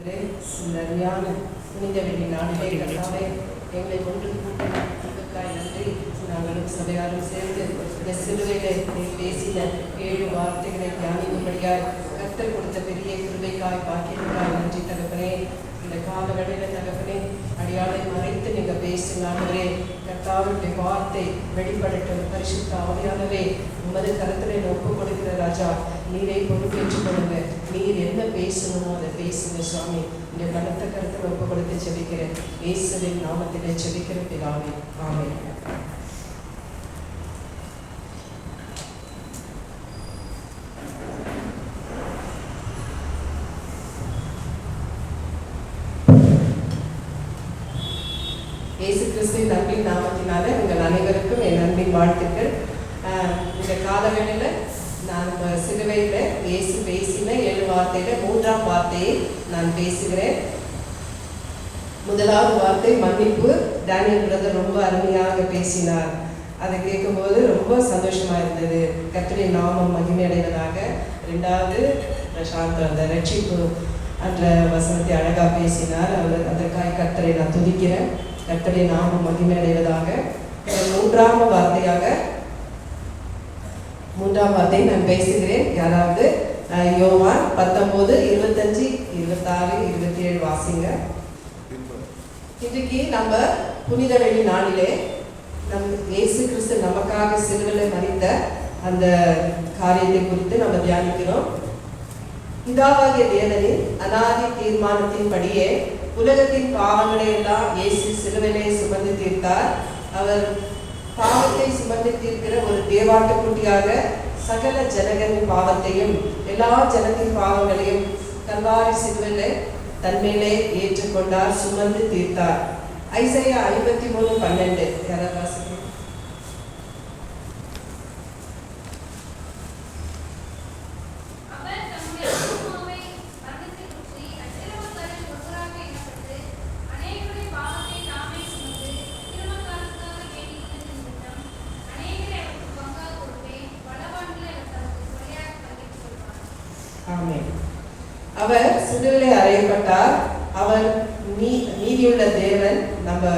சரியான புனித வெள்ளி நாளிலே கர்த்தாவே எங்களை ஒன்று கூட்டினாய் நன்றி. நாங்களும் சபையாரும் சேர்ந்து இந்த சிலுவையிலே பேசின 7 வார்த்தைகளை தியானிக்கும்படியாய் கர்த்தர் கொடுத்த பெரிய கிருபைக்காய் பாக்கியத்துக்காய் நன்றி தகப்பனே. இந்த காலவெளியில தகப்பனே அடியாளை மறைத்து நீங்க பேசினாங்களே கர்த்தாவுடைய வார்த்தை வெளிப்படட்டும். பரிசுத்த ஆவியானவே உமது கருத்திலே ஒப்பு கொடுக்கிற ராஜா நீரை பொறுப்பேற்றுக் கொள்ளுங்க. நீர் என்ன பேசணுமோ அதை பேசுங்க சுவாமி. இந்த பலத்த கருத்தில் ஒப்பு கொடுத்து செபிக்கிறேன். இயேசுவின் நாமத்திலே செபிக்கிற பிதாவே, ஆமென். இயேசு கிறிஸ்துவின் அன்பின் நாமத்தினால உங்கள் அனைவருக்கும் என் அன்பின் வாழ்த்துக்கள். இந்த காலவேளையில நான் சிலுவையில் இயேசு பேசின 7 வார்த்தையில 3ஆம் வார்த்தையை நான் பேசுகிறேன். முதலாவது வார்த்தை மன்னிப்பு. டேனியல் பிரதர் ரொம்ப அருமையாக பேசினார். அதை கேட்கும்போது ரொம்ப சந்தோஷமா இருந்தது. கர்த்தருடைய நாமம் மகிமையடைவதாக. 2வது பிரசாந்த் அந்த ரட்சிப்பு என்ற வசனத்தை அழகா பேசினார். அவர் அதற்காக கர்த்தரை நான் துதிக்கிறேன். கர்த்தருடைய நாமம் மகிமையடைவதாக. 3ஆம் வார்த்தை நான் பேசுகிறேன். யாராவது யோவான் 19, 25, 26, 27 வாசிங்க. இன்றைக்கு நம்ம புனித வெள்ளி நாளிலே இயேசு கிறிஸ்து நமக்காக சிலுவையில் மரித்த அந்த காரியத்தை குறித்து நம்ம தியானிக்கிறோம். பிதாவாகிய தேவனின் அநாதி தீர்மானத்தின்படியே உலகத்தின் பாவங்களை எல்லாம் இயேசு சிலுவையிலே சுமந்து தீர்த்தார். அவர் பாவத்தை சுமந்து தீர்க்கிற ஒரு தேவாட்டுக்குட்டியாக சகல ஜனங்களின் பாவத்தையும் எல்லா ஜனத்தின் பாவங்களையும் கல்வாரி சிலுவையிலே தன்மையிலே ஏற்றுக்கொண்டார், சுமந்து தீர்த்தார். ஐசையா 53:12 யாராவது வாசிக்கிறீங்க? அவர் சிலுவையிலே அறையப்பட்டார். அவர் நீதியுள்ள தேவன். நம்ம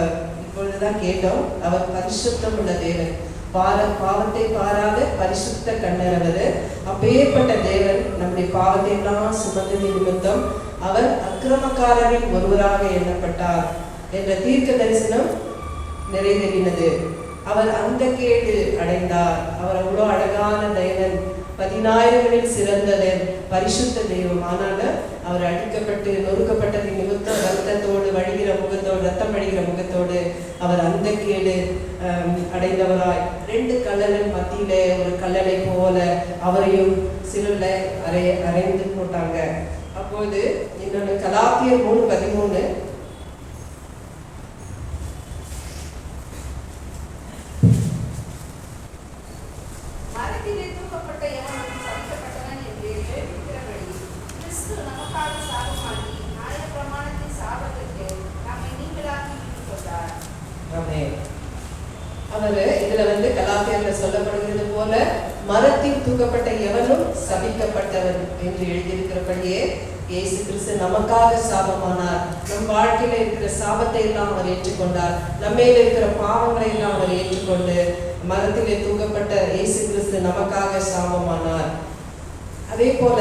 இப்பொழுதுதான் கேட்டோம். அவர் பரிசுத்தம் உள்ள தேவன். பாவத்தை பாராத பரிசுத்த கண்ணரவர். அப்பேற்பட்ட தேவன் நம்முடைய பாவத்தை எல்லாம் சுமந்தது நிமித்தம் அவர் அக்கிரமக்காரரில் ஒருவராக எண்ணப்பட்டார் என்ற தீர்க்க தரிசனம் நிறைவேறினது. அவர் அந்த கேடு அடைந்தார். அவர் அவ்வளோ அழகான தேவன், 10,000களில் சிறந்தவர், பரிசுத்த தெய்வம். ஆனாலும் அவர் அடிக்கப்பட்டு நொறுக்கப்பட்டது நிமித்தம் ரத்தத்தோடு வழிகிற முகத்தோடு, ரத்தம் வழிகிற முகத்தோடு அவர் அந்த கேடு அடைந்தவராய் 2 கல்லலின் மத்தியிலே ஒரு கல்லலை போல அவரையும் சிலுவையில் அறைந்து போட்டாங்க. அப்போது இன்னொன்று கலாத்தியர் 3:13 இதுல கலாத்தியர்ல சொல்லப்படுகிறது போல மரத்தில் தூக்கப்பட்ட எவனும் சபிக்கப்பட்டவன் என்று எழுதியிருக்கிறபடியே இயேசு கிறிஸ்து நமக்காக சாபமானார். நம் வாழ்க்கையில இருக்கிற சாபத்தை எல்லாம் அவர் ஏற்றுக்கொண்டார். நம்மையில இருக்கிற பாவங்களை எல்லாம் அவர் ஏற்றுக்கொண்டு மரத்திலே தூக்கப்பட்ட இயேசு கிறிஸ்து நமக்காக சாபமானார். அதே போல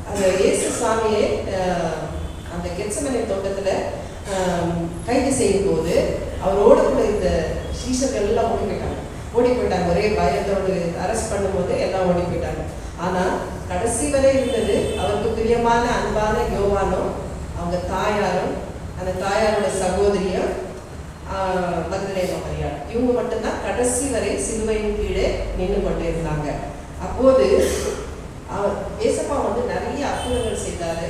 அந்த இயேசு சாமியை அந்த கெத்செமனே தோட்டத்துல கைது செய்யும் போது அவரோடு கூட இந்த சீஷர்கள் எல்லாம் ஓடி போயிட்டாங்க. ஒரே பயத்தோடு அரெஸ்ட் பண்ணும்போது எல்லாம் ஓடி போயிட்டாங்க. ஆனா கடைசி வரை இருந்தது அவருக்கு பிரியமான அன்பான யோவானும் அவங்க தாயாரும் அந்த தாயாரோட சகோதரியும் மக்தலேனா மரியாள். இவங்க மட்டும்தான் கடைசி வரை சிலுவையின் கீழே நின்று கொண்டே இருந்தாங்க. அப்போது ஏசப்பா நிறைய அற்புதங்கள் செய்தாரு.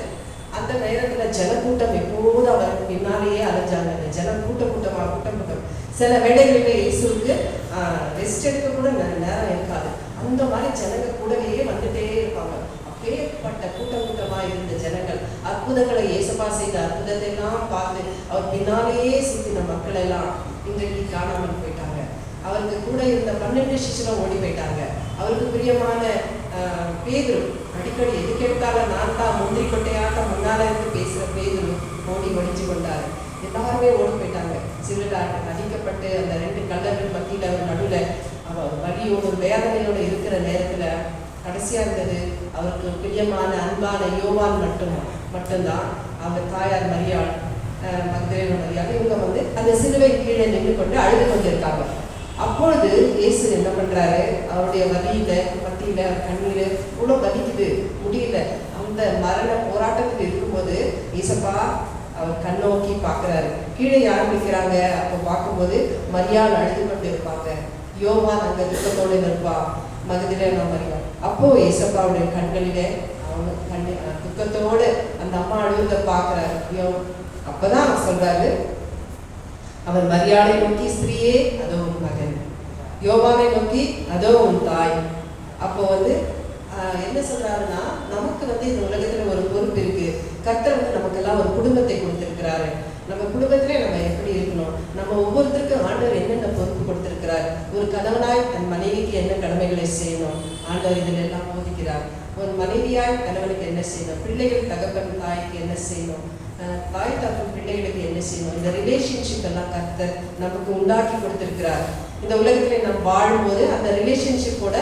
அந்த நேரத்துல ஜனக்கூட்டம் எப்போது அவர் பின்னாலேயே அலைஞ்சாங்க. ஜனம் கூட்டம் சில வேளைகளில் இயேசுக்கு ரெஸ்ட் எடுக்க கூட நேரம் இருக்காது. அந்த மாதிரி ஜனங்க கூடவே வந்துட்டே இருப்பாங்க. அப்பேற்பட்ட கூட்டமா இருந்த ஜனங்கள் அற்புதங்களை ஏசப்பா செய்த அற்புதத்தை எல்லாம் பார்த்து அவர் பின்னாலேயே சுத்தின மக்கள் எல்லாம் இன்றைக்கு காணாமல் போயிட்டாங்க. அவருக்கு கூட இருந்த 12 சிஷ்யரும் ஓடி போயிட்டாங்க. அவருக்கு பிரியமான பேதுரு அடிக்கடி எதுக்கு எடுத்தாலும் நான் தான் முந்திரி கொட்டையாட்டம் முன்னால இருந்து பேசுற பேதுரு ஓடி ஒழிச்சு கொண்டாரு. எல்லாருமே ஓடி போயிட்டாங்க. சிலர் அடிக்கப்பட்டு அந்த 2 கல்லர்கள் மத்தியில நடுவில் வலியோடு வேதனையோடு இருக்கிற நேரத்துல கடைசியா இருந்தது அவருக்கு பிரியமான அன்பான யோவான் மட்டும்தான். அவங்க தாயார் மரியாள், மக்தலேனா மரியாள், இவங்க அந்த சிலுவை கீழே நின்று கொண்டு அழுது கொண்டிருக்காங்க. அப்பொழுது இயேசு என்ன பண்றாரு, அவருடைய வலியில மத்தியில கண்ணீர் இவ்வளோ வலிக்குது, முடியல, அந்த மரண போராட்டத்தில் இருக்கும்போது ஏசப்பா அவர் கண்ணோக்கி பார்க்குறாரு. கீழே யார் நிற்கிறாங்க அப்போ பார்க்கும்போது மரியாள் அழுது கொண்டு இருப்பாங்க, யோவான் அங்கே துக்கத்தோடு இருப்பா, மகதலேனா மரியாள். அப்போ ஏசப்பாவுடைய கண்களிலே அவங்க துக்கத்தோடு அந்த அம்மா அழுவதை பார்க்குறாரு. அப்பதான் சொல்றாரு, அவர் மரியாதை நோக்கி ஸ்திரீயே அதோ உன் மகன், யோவானை நோக்கி அதோ உன் தாய். அப்போ என்ன சொல்றாருன்னா, நமக்கு இந்த உலகத்துல ஒரு பொறுப்பு இருக்கு. கர்த்தர் நமக்கெல்லாம் ஒரு குடும்பத்தை கொடுத்திருக்கிறாரு. நம்ம குடும்பத்திலே நம்ம எப்படி இருக்கணும், நம்ம ஒவ்வொருத்தருக்கும் ஆண்டவர் என்னென்ன பொறுப்பு கொடுத்திருக்கிறார். ஒரு கணவனாய் தன் மனைவிக்கு என்ன கடமைகளை செய்யணும் ஆண்டவர் இதில் எல்லாம் போதிக்கிறார். ஒரு மனைவியாய் கணவனுக்கு என்ன செய்யணும், பிள்ளைகள் தகப்பன் தாய்க்கு என்ன செய்யணும், தாய் தகப்பன் பிள்ளைகளுக்கு என்ன செய்யணும், இந்த ரிலேஷன்ஷிப் எல்லாம் கர்த்தர் நமக்கு உண்டாக்கி கொடுத்திருக்கிறார். இந்த உலகத்துல நம்ம வாழும்போது அந்த ரிலேஷன்ஷிப்போட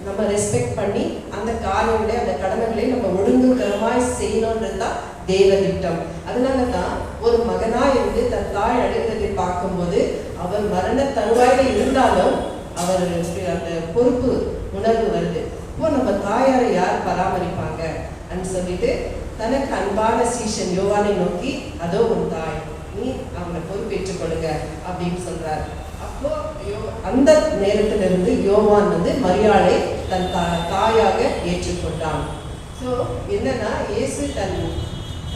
நம்ம ரெஸ்பெக்ட் பண்ணி அந்த காரியங்களை அந்த கடமைகளை நம்ம ஒழுங்குகரமாய் செய்யணுன்றது தான் தேவ திட்டம். அதனால தான் ஒரு மகனாய் இருந்து தன் தாய் அழுகிறதை பார்க்கும்போது அவர் மரண தருவாயில இருந்தாலும் அவர் அந்த பொறுப்பு உணர்வு வருது. இப்போ நம்ம தாயாரை யார் பராமரிப்பாங்க அப்படின்னு சொல்லிட்டு தனக்கு அன்பான சீஷன் யோவானை நோக்கி அதோ உன் தாய், நீ அவங்களை பொறுப்பேற்றுக் கொள்ளுங்க அப்படின்னு சொல்றாரு. அப்போ அந்த நேரத்திலிருந்து யோவான் மரியாளை தன் தாயாக ஏற்றுக்கொண்டான். ஸோ என்னன்னா, இயேசு தன்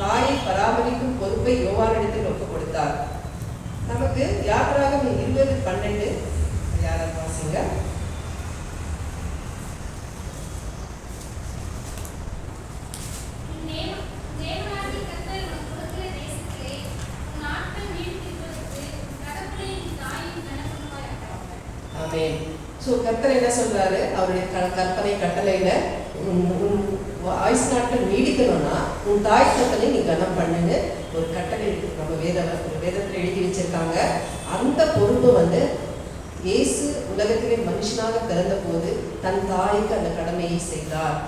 தாயை பராமரிக்கும் பொறுப்பை யோவானிடத்தில் ஒப்பு கொடுத்தார். நமக்கு யாத்திராகமம் 20:12 யாராவது வாசிங்க. ஸோ கர்த்தர் என்ன சொல்றாரு, அவருடைய கற்பனை கட்டளையில ஆயுசு நாட்கள் நீடிக்கணும்னா உன் தாய் தகப்பனை நீ கனம் பண்ணுன்னு ஒரு கட்டளை இருக்கு. நம்ம வேதத்தில் எழுதி வச்சிருக்காங்க. அந்த பொறுப்பு இயேசு உலகத்திலே மனுஷனாக பிறந்த போது தன் தாய்க்கு அந்த கடமையை செய்தார்.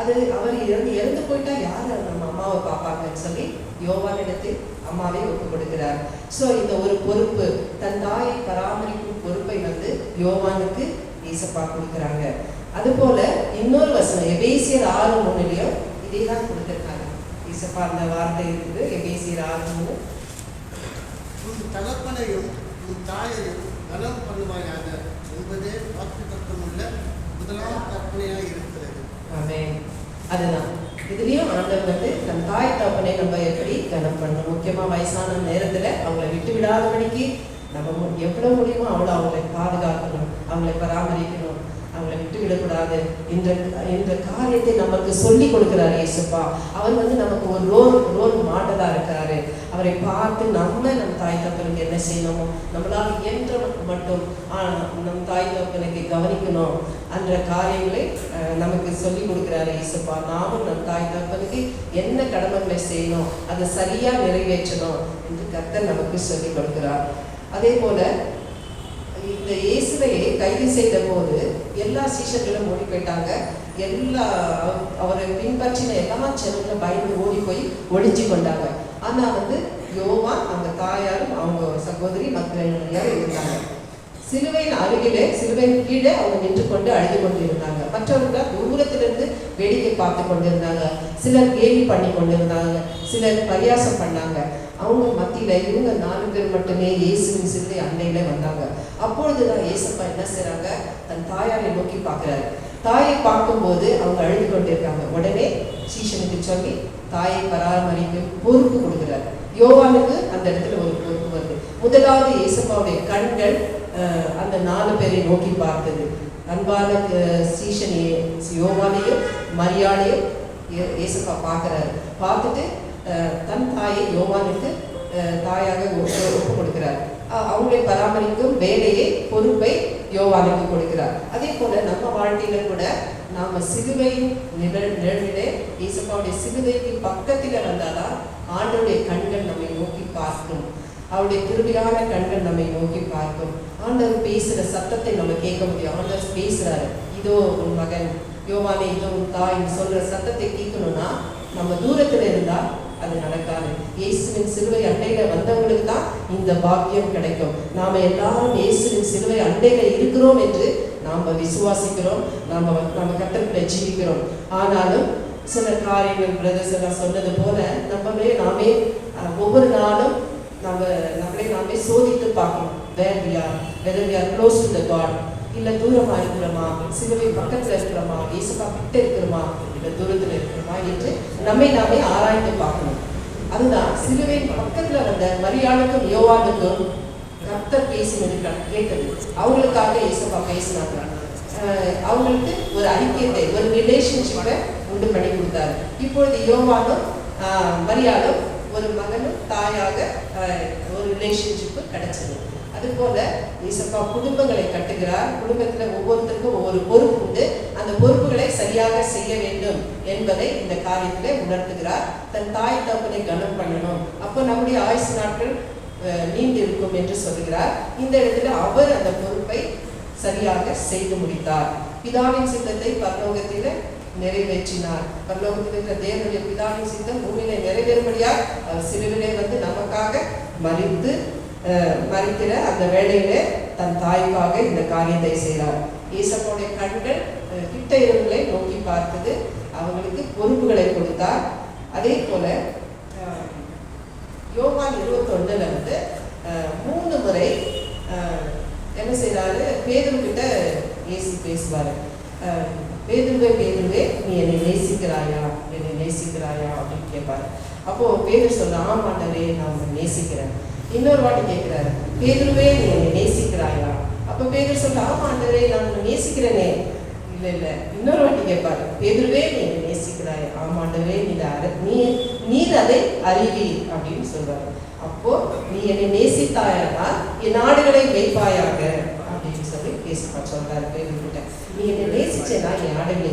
அது அவர் இறந்து போயிட்டா யார் நம்ம அம்மாவை பார்ப்பாங்கன்னு சொல்லி யோவானிடத்தில் அம்மாவை ஒப்பு கொடுக்கிறார். ஸோ இந்த ஒரு பொறுப்பு, தன் தாயை பராமரிக்கும் பொறுப்பை யோவானுக்கு ஏசப்பா கொடுக்குறாங்க. அதுபோல இன்னொரு வசனம் எபேசியர் 6:3 இதே தான் கொடுத்துருக்காங்க. ஏசப்பா அந்த வார்த்தை இருக்குது. எபேசியர் 6:3 உன் தகப்பனையும் உன் தாயையும் கனம் பண்ணுவாயாக என்பதே வாக்குத்தத்தம் உள்ள முதலாம் கற்பனையாக இருக்கிறது. ஆமென். அதுதான் இதுலயும் ஆண்டவர் தன் தாய் தகப்பனை நம்ம எப்படி கனம் பண்ணணும். முக்கியமா வயசான நேரத்துல அவங்களை விட்டு விடாதபடிக்கு நம்ம எவ்வளவு முடியுமோ அவ்வளோ அவங்களை பாதுகாக்கணும், அவங்களை பராமரிக்கணும், அவங்களை விட்டு விடக்கூடாது. இந்த காரியத்தை நமக்கு சொல்லி கொடுக்கிறாரு இயேசுப்பா. அவர் நமக்கு ஒரு ரோல் மாடலா இருக்கிறாரு. அவரை பார்த்து நம்ம தாய் தகப்பனுக்கு என்ன செய்யணுமோ நம்மளால் இயன்ற மட்டும் நம் தாய் தகப்பனுக்கு கவனிக்கணும் என்ற காரியங்களை நமக்கு சொல்லி கொடுக்கிறாரு இயேசுப்பா. நாமும் நம் தாய் தகப்பனுக்கு என்ன கடமைகளை செய்யணும், அதை சரியா நிறைவேற்றணும் என்று கர்த்தர் நமக்கு சொல்லி கொடுக்கிறார். அதே போல இந்த இயேசுவையை கைது செய்த போது எல்லா சீஷர்களும் ஓடி போயிட்டாங்க. அவரை பின்பற்றின எல்லா ஜனங்களும் பயந்து ஓடி போய் ஒளிஞ்சு கொண்டாங்க. ஆனா யோவான் அவங்க தாயாரும் அவங்க சகோதரி மக்தலேனா இருந்தாங்க. சிலுவையின் அருகிலே சிலுவையின் கீழே அவங்க நின்று கொண்டு அழுது கொண்டு இருந்தாங்க. மற்றவர்கள் தூரத்திலிருந்து வேடிக்கை பார்த்து கொண்டிருந்தாங்க. சிலர் கேலி பண்ணி கொண்டிருந்தாங்க, சிலர் பரியாசம் பண்ணாங்க. அவங்க மத்தியில இவங்க 4 பேர் மட்டுமே இயேசுவின் சிலுவை அண்டையில வந்தாங்க. அப்பொழுதுதான் இயேசப்பா என்ன செய்றாங்க, தன் தாயாரை நோக்கி பார்க்கிறாரு. தாயை பார்க்கும்போது அவங்க அழுது கொண்டிருக்காங்க. உடனே சீஷனுக்கு சொல்லி தாயை பராமரிக்கும் பொறுப்பு கொடுக்கிறார். யோவானுக்கு அந்த இடத்துல ஒரு பொறுப்பு வருது. முதலாவது இயேசப்பாவுடைய கண்கள் அந்த 4 பேரை நோக்கி பார்த்தது. அன்பான சீஷன் யோவானையும் மரியாளையும் இயேசப்பா பார்க்கிறாரு. பார்த்துட்டு தன் தாயை யோவானுக்கு தாயாக ஒப்பு கொடுக்கிறார். அவங்களை பராமரிக்கும் வேலையை, பொறுப்பை யோவானுக்கு கொடுக்கிறார். அதே போல நம்ம வாழ்க்கையில கூட நாம சிலுவை நிழலிலே இயேசுவுடைய சிலுவைக்கு பக்கத்தில் வந்தாதான் ஆண்டவருடைய கண்கள் நம்மை நோக்கி பார்க்கும். அவருடைய கிருபையான கண்கள் நம்மை நோக்கி பார்க்கும். ஆண்டவர் பேசுகிற சத்தத்தை நம்ம கேட்க முடியும். ஆண்டவர் பேசுறாரு, இதோ உன் மகன், யோவானே இதோ உன் தாய் சொல்ற சத்தத்தை கேட்கணும்னா நம்ம தூரத்துல இருந்தா அது நடக்காது. இயேசுவின் சிலுவை அண்டையில வந்தவங்களுக்கு தான் இந்த பாக்கியம் கிடைக்கும். நாம எல்லாரும் இயேசுவின் சிலுவை அண்டையில இருக்கிறோம் என்று நாம விசுவாசிக்கிறோம், நம்ம கர்த்தருக்குள்ள ஜீவிக்கிறோம். ஆனாலும் சில காரியங்கள் பிரதர்ஸ் எல்லாம் சொன்னது போல நாமே ஒவ்வொரு நாளும் நம்மளே நாமே சோதித்து பார்க்கணும். whether we are close to the God, இல்ல தூரமா இருக்கிறோமா, சிலுவை பக்கத்துல இருக்கிறோமா, இயேசுப்பா கிட்ட இருக்கிறோமா, இல்ல தூரத்துல இருக்கிறோமா என்று நம்மை நாமே ஆராய்ந்து பார்க்கணும். அதுதான் சிலுவை பக்கத்துல வந்த மரியாளுக்கும் யோவானுக்கும் கர்த்தர் பேசினது கேட்டது. அவங்களுக்காக இயேசுப்பா பேசினாங்க. அவங்களுக்கு ஒரு ஐக்கியத்தை, ஒரு ரிலேஷன்ஷிப்பை உண்டு பண்ணி கொடுத்தாரு. இப்பொழுது யோவானும் மரியாளும் ஒரு மகனும் தாயாக ஒரு ரிலேஷன்ஷிப்பு கிடைச்சது. அதுபோல இயேசுப்பா குடும்பங்களை கட்டுகிறார். குடும்பத்துல ஒவ்வொருத்தருக்கும் ஒவ்வொரு பொறுப்பு உண்டு. அந்த பொறுப்புகளை சரியாக செய்ய வேண்டும் என்பதை இந்த காரியத்திலே உணர்த்துகிறார். தன் தாய் தகப்பனை கனம் பண்ணணும், அப்போ நம்முடைய ஆயுசு நாட்கள் நீண்டு இருக்கும் என்று சொல்லுகிறார். இந்த இடத்துல அவர் அந்த பொறுப்பை சரியாக செய்து முடித்தார். பிதாவின் சித்தத்தை பரலோகத்தில நிறைவேற்றினார். பரலோகத்தில் இருக்கிற தேவனுடைய பிதாவின் சித்தம் பூமியில நிறைவேறும்படியாக அவர் சிலுவிலே வந்து நமக்காக மறிக்கிற அந்த வேளையில தன் தாய்க்காக இந்த காரியத்தை செய்தார். இயேசுவோடைய கண்கள் கிட்ட இருவர்களை நோக்கி பார்த்தது, அவங்களுக்கு பொறுப்புகளை கொடுத்தார். அதே போல யோவான் 21 வந்து 3 முறை என்ன செய்யறாரு, பேதுரு கிட்ட இயேசு பேசுவாரு. பேதுருவே பேதுருவே நீ என்னை நேசிக்கிறாயா, என்னை நேசிக்கிறாயா அப்படின்னு கேட்பாரு. அப்போ பேதுரு சொல்ல, ஆமாண்டரே நான் உன்னை நேசிக்கிறேன். இன்னொரு வாட்டி கேட்கிறாரு, பேதுருவே நீ என்னை நேசிக்கிறாயா? அப்ப பேதுரு சொல்ல, ஆமாண்டரே நான் உன்னை நேசிக்கிறேனே. இல்ல இன்னொரு வாட்டி கேட்பாரு, பேதுருவே நீ என்னை நேசிக்கிறாயா? ஆமாண்டரே நீர் அதை அறிவீர் அப்படின்னு சொல்றாரு. அப்போ நீ என்னை நேசித்தாயா என் நாடுகளை மேய்ப்பாயாக அப்படின்னு சொல்லி பேசப்பா சொல்றாரு பேதுருக்கிட்ட. நீ என்னை நேசிச்சேன்னா என் ஆடுகளை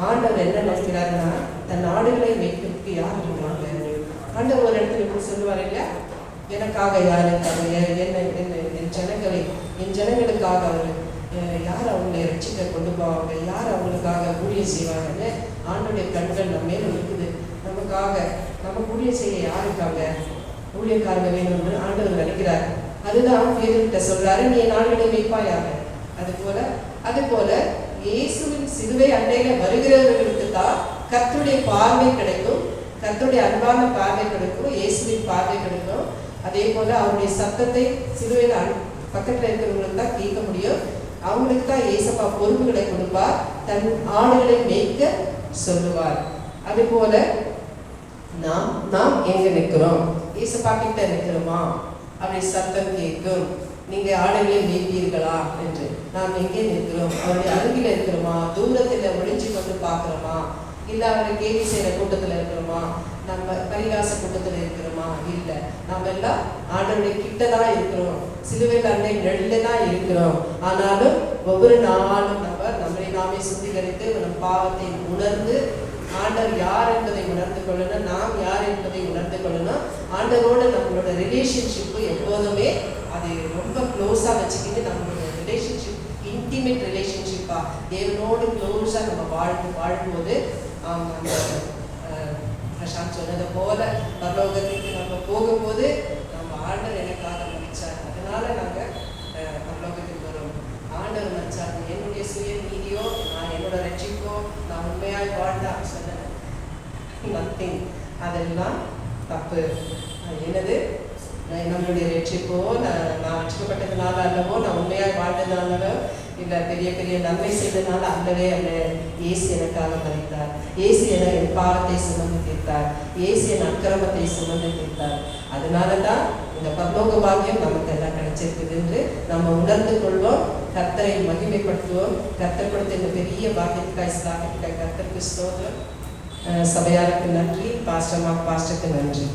ஆண்டவர் என்ன நினைக்கிறாருன்னா, தன் ஆடுகளை மேய்க்கிறதுக்கு யார் இருக்காங்க? ஆண்டவர் ஒரு இடத்துல இப்படி சொல்லுவார் இல்லையா, எனக்காக யார் இருக்காங்க, என் ஜனங்களுக்காக அவர் யார் அவங்களை ரட்சிக்க கொண்டு போவாங்க, யார் அவங்களுக்காக ஊழியம் செய்வாங்கன்னு ஆண்டோடைய கண்கள் நம்ம மேல இருக்குது. நம்ம ஊழியம் செய்ய யார் இருக்காங்க, ஊழியக்காரங்க வேணும்னு ஆண்டவர் நினைக்கிறார். அதுதான் பேதுருகிட்ட சொல்றாரு, நீ என் ஆடுகளை மேய்ப்பாயாக. அது போல இயேசுவின் சிலுவை அண்டையில வருகிறவர்களுக்கு தான் கர்த்தருடைய பார்வை கிடைக்கும், கர்த்தருடைய அன்பான பார்வை கிடைக்கும், இயேசுவின் பார்வை கிடைக்கும். அதே போல அவருடைய சத்தத்தை சிலுவையில பக்கத்துல இருக்கிறவங்களுக்கு தான் கேட்க முடியும். அவங்களுக்கு தான் இயேசுப்பா பொறுப்புகளை கொடுப்பார், தன் ஆடுகளை மேய்க்க சொல்லுவார். அது போல நாம் எங்க நிற்கிறோம், இயேசுப்பா கிட்ட நிற்கிறோமா? அப்படி சத்தம் கேட்கும், நீங்க ஆடுகளை மேய்ப்பீர்களா என்று. நாம் எங்கே நிற்கிறோம்? அவருடைய அருகில இருக்கிறோமா, தூரத்துல ஒளிஞ்சு கொண்டு பார்க்கிறோமா, இல்ல அவரை கேள்வி செய்யற கூட்டத்துல இருக்கிறோமா, நம்ம பரிகாச கூட்டத்துல இருக்கிறோமா? இல்ல, நாம எல்லாம் ஆண்டவருடைய கிட்டதான் இருக்கிறோம், சிலுவையில் அன்னை நெல்லதான் இருக்கிறோம். ஆனாலும் ஒவ்வொரு நாளும் நம்மளை நாமே சுத்திகரித்து நம் பாவத்தை உணர்ந்து ஆண்டவர் யார் என்பதை உணர்ந்து கொள்ளணும், நாம் யார் என்பதை உணர்ந்து கொள்ளணும். ஆண்டவரோட நம்மளோட ரிலேஷன்ஷிப்பு எப்போதுமே அது ரொம்ப க்ளோஸா வச்சுக்கிட்டு நம்மளோட ரிலேஷன்ஷிப் இன்டிமேட் ரிலேஷன்ஷிப்பா தேவனோடு க்ளோஸா நம்ம வாழும்போது அந்த பிரசாந்த் சொன்னதை போல பரலோகத்துக்கு நம்ம போகும்போது நம்ம ஆண்டவர் எனக்காக மதிச்சார், அதனால நாங்க பரலோகத்துக்கு வரோம். ஆண்டவர் மதிச்சார், என்னுடைய சுய நீதியோ நான் என்னோட ரட்சிப்போ நான் உண்மையாய் வாழ்ந்தா சொன்னேன் நத்திங், அதெல்லாம் தப்பு. என்னது, நம்மளுடைய ரட்சிப்போ நான் ரட்சிக்கப்பட்டதுனால அல்லவோ, நான் உண்மையாய் வாழ்ந்ததுனாலவோ, இல்லை பெரிய பெரிய நன்மை செய்ததுனால அல்லவே அல்ல. இயேசு எனக்காக மரித்தார், இயேசு என் பாவத்தை சுமந்து தீர்த்தார், இயேசு என் அக்கிரமத்தை சுமந்து தீர்த்தார். அதனால தான் இந்த பரலோக பாக்கியம் நமக்கு எல்லாம் கிடைச்சிருக்குது என்று நம்ம உணர்ந்து கொள்வோம். கர்த்தரை மகிமைப்படுத்துவோம். கர்த்தர் கொடுத்த இந்த பெரிய பாக்கியத்துக்காய் ஸ்தாபித்த கர்த்தருக்கு ஸ்தோத்திரம். சபையாருக்கு நன்றி, பாஸ்டருக்கு நன்றி.